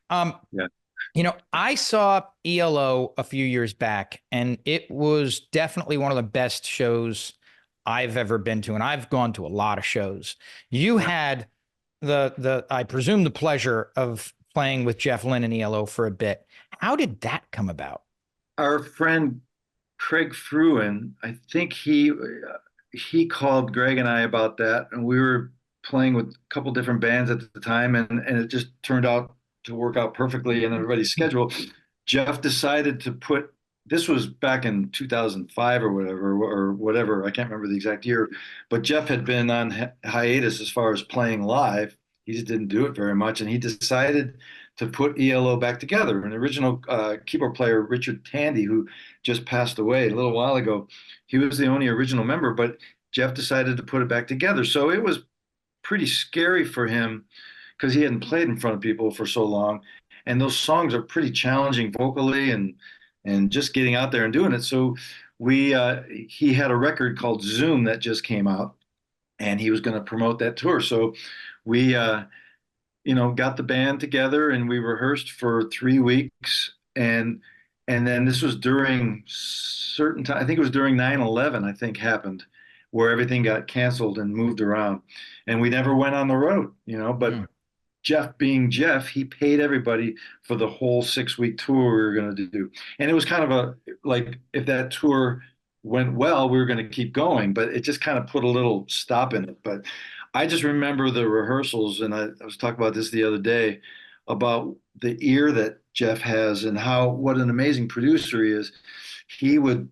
Um, Yeah. I saw ELO a few years back, and it was definitely one of the best shows I've ever been to, and I've gone to a lot of shows. You Yeah. had the I presume the pleasure of playing with Jeff Lynne and ELO for a bit. How did that come about? Our friend Craig Fruin, I think he called Greg and I about that, and we were playing with a couple different bands at the time, and it just turned out to work out perfectly in everybody's schedule. Jeff decided to put this was back in 2005 or whatever. I can't remember the exact year, but Jeff had been on hiatus as far as playing live. He just didn't do it very much, and he decided to put ELO back together. An original keyboard player, Richard Tandy, who just passed away a little while ago, he was the only original member, but Jeff decided to put it back together. So it was pretty scary for him because he hadn't played in front of people for so long, and those songs are pretty challenging vocally and just getting out there and doing it. So we he had a record called Zoom that just came out, and he was going to promote that tour. So we got the band together and we rehearsed for 3 weeks, and then this was during certain time. I think it was during 9/11. I think happened where everything got canceled and moved around, and we never went on the road. But Hmm. Jeff being Jeff, he paid everybody for the whole 6 week tour we were going to do. And it was kind of a like if that tour went well, we were going to keep going, but it just kind of put a little stop in it. But I just remember the rehearsals, and I was talking about this the other day about the ear that Jeff has and how what an amazing producer he is. He would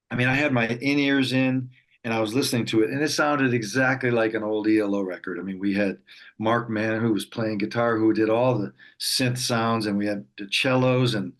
I mean, I had my in ears in and I was listening to it, and it sounded exactly like an old ELO record. I mean, we had Mark Mann, who was playing guitar, who did all the synth sounds, and we had the cellos, and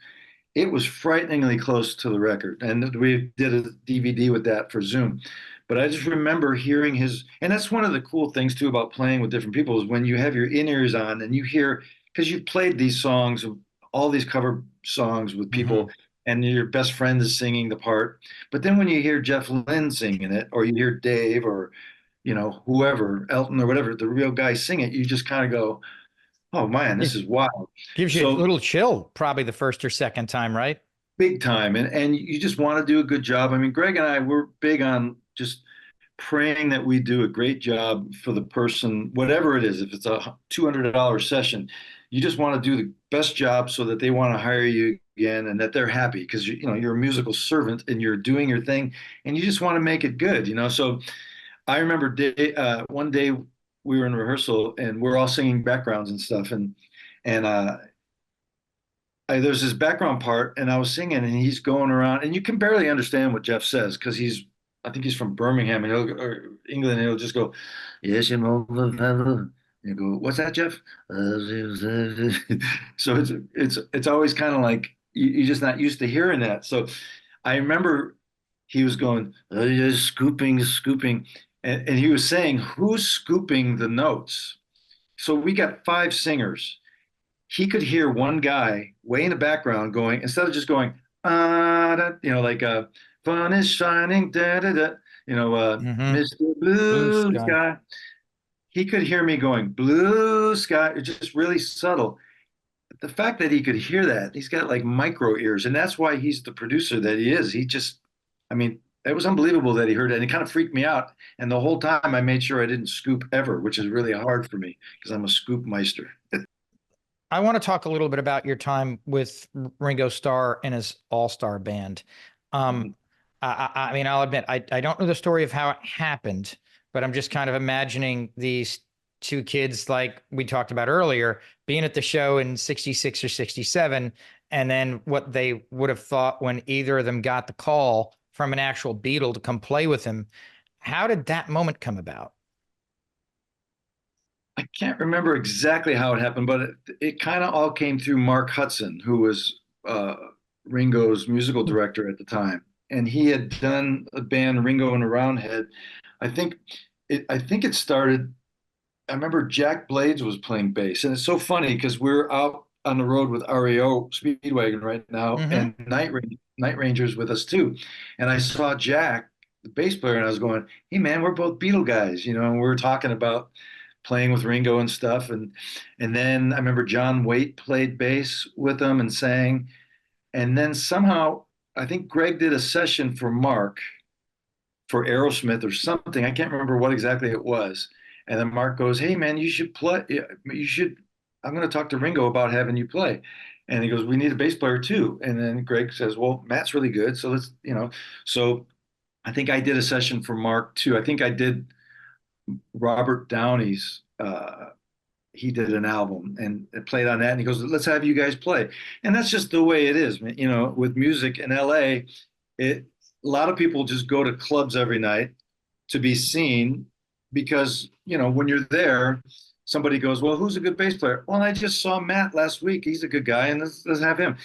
it was frighteningly close to the record. And we did a DVD with that for Zoom. But I just remember hearing his, and that's one of the cool things too about playing with different people is when you have your in ears on and you hear, because you've played these songs, all these cover songs with Hmm. people, and your best friend is singing the part. But then when you hear Jeff Lynne singing it, or you hear Dave, or whoever, Elton or whatever, the real guy sing it, you just kind of go, "Oh man, Yeah. this is wild." Gives you a So little chill, probably the first or second time, right? big time, and you just want to do a good job. I mean, Greg and I were big on just praying that we do a great job for the person, whatever it is. If it's a $200 session, you just want to do the best job so that they want to hire you again and that they're happy because you're a musical servant and you're doing your thing and you just want to make it good. So I remember one day we were in rehearsal and we're all singing backgrounds and stuff, and there's this background part, and I was singing, and he's going around, and you can barely understand what Jeff says because I think he's from Birmingham, or England, and he'll just go, "Yes, you know, and you go, what's that, Jeff?" So it's always kind of like you're just not used to hearing that. So I remember he was going, "Yeah, scooping, scooping," and he was saying, "Who's scooping the notes?" So we got five singers. He could hear one guy way in the background going, instead of just going, like fun is shining, da da da, Hmm. Mr. Blue Blue sky. Sky. He could hear me going, blue sky, it's just really subtle. But the fact that he could hear that, he's got like micro ears, and that's why he's the producer that he is. I mean, it was unbelievable that he heard it, and it kind of freaked me out. And the whole time I made sure I didn't scoop ever, which is really hard for me because I'm a scoop meister. I want to talk a little bit about your time with Ringo Starr and his All Star Band. Um, I mean, I'll admit, I don't know the story of how it happened, but I'm just kind of imagining these two kids, like we talked about earlier, being at the show in 66 or 67, and then what they would have thought when either of them got the call from an actual Beatle to come play with him. How did that moment come about? I can't remember exactly how it happened, but it kind of all came through Mark Hudson, who was Ringo's musical director at the time, and he had done a band Ringo and the Roundhead. I think I think it started. I remember Jack Blades was playing bass, and it's so funny because we're out on the road with REO Speedwagon right now, Hmm. and Night Ranger's with us too. And I saw Jack, the bass player, and I was going, "Hey man, we're both Beatle guys," and we were talking about playing with Ringo and stuff. And then I remember John Waite played bass with them and sang. And then somehow I think Gregg did a session for Mark for Aerosmith or something. I can't remember what exactly it was. And then Mark goes, "Hey man, you should play. You should. I'm going to talk to Ringo about having you play." And he goes, "We need a bass player too." And then Gregg says, "Well, Matt's really good, so let's, you know." So I think I did a session for Mark too. I think I did Robert Downey's. He did an album and it played on that. And he goes, "Let's have you guys play." And that's just the way it is, you know, with music in LA. It A lot of people just go to clubs every night to be seen because, you know, when you're there, somebody goes, "Well, who's a good bass player?" "Well, I just saw Matt last week. He's a good guy, and let's have him."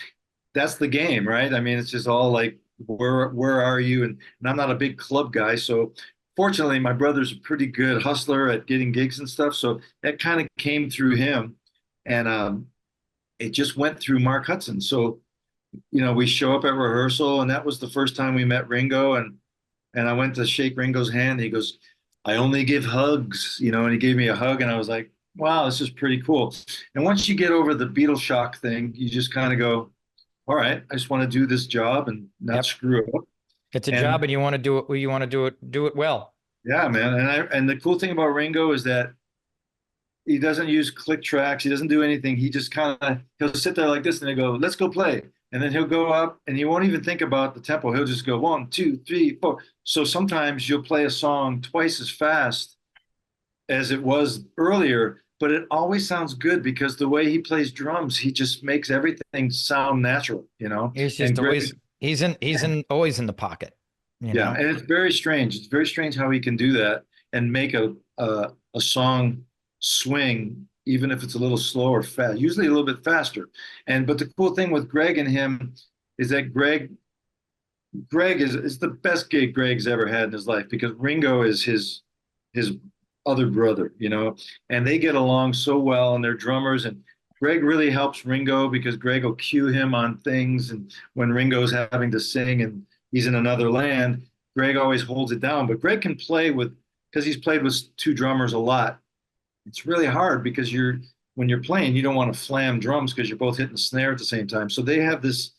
That's the game, right? I mean, it's just all like, where are you? And I'm not a big club guy, so fortunately, my brother's a pretty good hustler at getting gigs and stuff. So that kind of came through him, and it just went through Mark Hudson. So you know, we show up at rehearsal, and that was the first time we met Ringo, and I went to shake Ringo's hand. He goes, "I only give hugs," you know, and he gave me a hug, and I was like, "Wow, this is pretty cool." And once you get over the Beatles shock thing, you just kind of go, "All right, I just want to do this job and not Yep. screw it up." It's a And job and you want to do it. You want to do it well. yeah, man, and the cool thing about Ringo is that he doesn't use click tracks. He doesn't do anything. He just kind of he'll sit there like this, and they go, "Let's go play." And then he'll go up, and he won't even think about the tempo. He'll just go 1, 2, 3, 4. So sometimes you'll play a song twice as fast as it was earlier, but it always sounds good because the way he plays drums, he just makes everything sound natural, you know. He's And just always always in the pocket, you yeah, know. and it's very strange. It's very strange how he can do that and make a song swing, even if it's a little slow or fast, usually a little bit faster. And but the cool thing with Gregg and him is that Gregg is the best gig Gregg's ever had in his life because Ringo is his other brother, you know, and they get along so well and they're drummers and Gregg really helps Ringo because Gregg will cue him on things and when Ringo's having to sing and he's in another land, Gregg always holds it down. But Gregg can play with because he's played with two drummers a lot. It's really hard because when you're playing, you don't want to flam drums because you're both hitting the snare at the same time. So they have this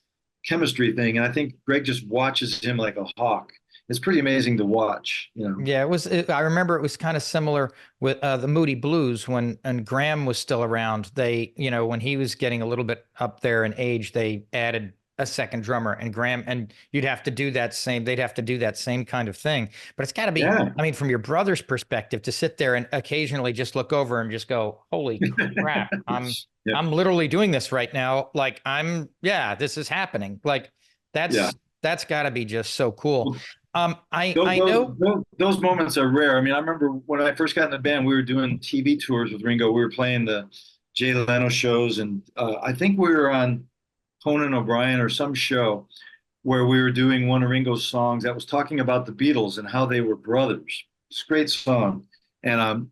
chemistry thing, and I think Gregg just watches him like a hawk. It's pretty amazing to watch, you know. Yeah, I remember it was kind of similar with the Moody Blues when and Graham was still around. They, you know, when he was getting a little bit up there in age, they added a second drummer and Graham, and you'd have to do that same. They'd have to do that same kind of thing. But it's got to be. Yeah. I mean, from your brother's perspective, to sit there and occasionally just look over and just go, "Holy crap! Yeah. I'm literally doing this right now. Like yeah, this is happening. Like Yeah. that's got to be just so cool." I Those, know. those moments are rare. I mean, I remember when I first got in the band, we were doing TV tours with Ringo. We were playing the Jay Leno shows, and I think we were on Conan O'Brien or some show where we were doing one of Ringo's songs that was talking about the Beatles and how they were brothers. It's a great song. And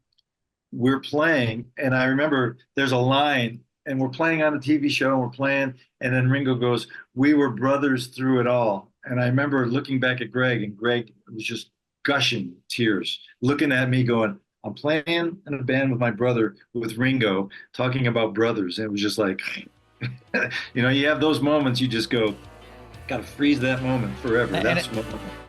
we're playing, and I remember there's a line, and we're playing on a TV show, and we're playing, and then Ringo goes, "We were brothers through it all." And I remember looking back at Gregg, and Gregg was just gushing tears, looking at me going, "I'm playing in a band with my brother, with Ringo, talking about brothers." And it was just like, you know, you have those moments, you just go, got to freeze that moment forever. And That's it, moment.